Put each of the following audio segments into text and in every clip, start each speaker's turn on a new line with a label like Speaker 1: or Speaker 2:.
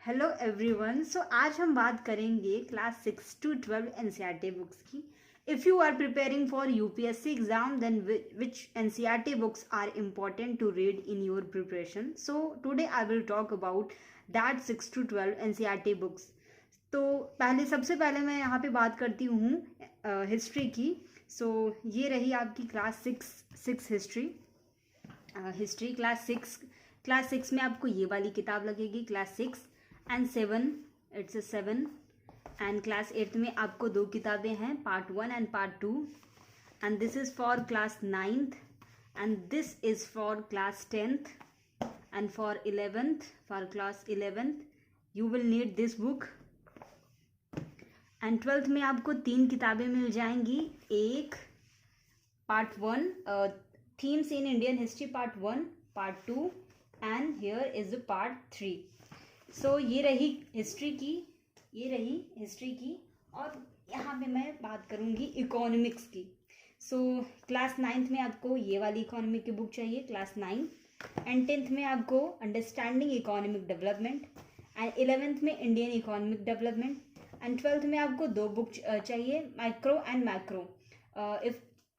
Speaker 1: Hello everyone. सो आज हम बात करेंगे क्लास 6 to 12 एनसीईआरटी बुक्स की। If you are preparing for UPSC exam then which NCERT books are important to read in your preparation. So today I will talk about that 6 to 12 NCERT books. तो सबसे पहले मैं यहाँ पे बात करती हूँ हिस्ट्री की। सो ये रही आपकी class six history. Class six में आपको ये वाली किताब लगेगी, class 6 and 7, it's 7। And class 8 में आपको दो किताबें हैं, part 1 and part 2। And this is for class 9th and this is for class 10th and for 11th, for class 11th you will need this book. And 12th में आपको तीन किताबें मिल जाएंगी, एक part 1 themes in Indian history part 1, part 2 and here is the part 3। सो ये रही history की। और यहाँ पे मैं बात करूँगी इकोनॉमिक्स की। सो क्लास 9th में आपको ये वाली इकोनॉमिक की बुक चाहिए, क्लास 9। एंड 10th में आपको understanding economic development and 11th में Indian economic development. And 12th में आपको दो बुक चाहिए, माइक्रो एंड मैक्रो।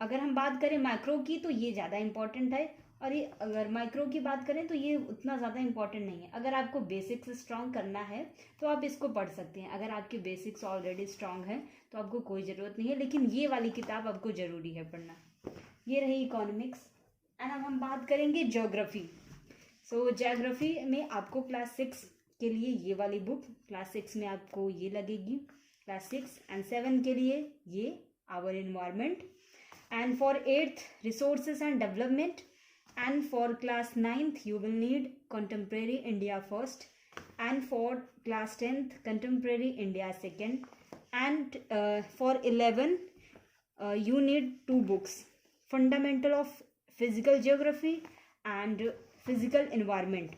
Speaker 1: अगर हम बात करें मैक्रो की तो ये ज़्यादा इंपॉर्टेंट है, और ये अगर माइक्रो की बात करें तो ये उतना ज़्यादा इंपॉर्टेंट नहीं है। अगर आपको बेसिक्स स्ट्रांग करना है तो आप इसको पढ़ सकते हैं। अगर आपके बेसिक्स ऑलरेडी स्ट्रांग है तो आपको कोई ज़रूरत नहीं है, लेकिन ये वाली किताब आपको ज़रूरी है पढ़ना। ये रही इकोनॉमिक्स। एंड अब हम बात करेंगे ज्योग्राफी। सो ज्योग्राफी में आपको क्लास 6 के लिए ये वाली बुक, क्लास 6 में आपको ये लगेगी, क्लास 6 एंड 7 के लिए ये our environment. And for 8th resources and development, and for class 9th you will need contemporary India first, and for class 10th contemporary India second, and for 11 you need two books, fundamental of physical geography and physical environment।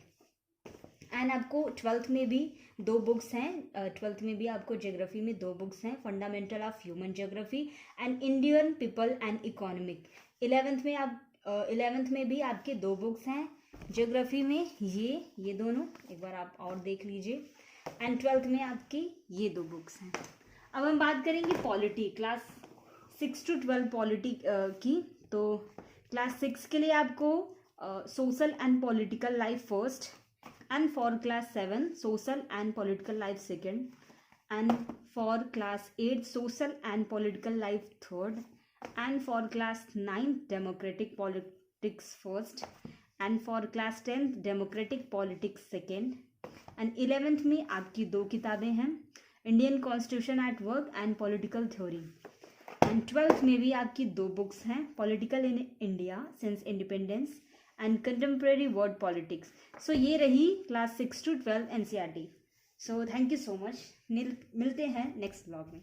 Speaker 1: And आपको 12th में भी दो books हैं, 12th में भी आपको geography में दो बुक्स हैं, fundamental of human geography and Indian people and economic. 11th में भी आपके दो बुक्स हैं ज्योग्राफी में, ये दोनों एक बार आप और देख लीजिए। एंड 12th में आपकी ये दो बुक्स हैं। अब हम बात करेंगे पॉलिटी, क्लास 6 to 12 पॉलिटी की। तो क्लास 6 के लिए आपको social and political life first, and for class 7 social and political life second, and for class 8 social and political life third, and for class 9 democratic politics first, and for class 10 democratic politics second, and 11th में आपकी दो किताबें हैं, Indian constitution at work and political theory. And 12th में भी आपकी दो books हैं, political in India since independence and contemporary world politics. So ये रही class 6 to 12 NCERT. So thank you so much. मिलते हैं नेक्स्ट ब्लॉग में।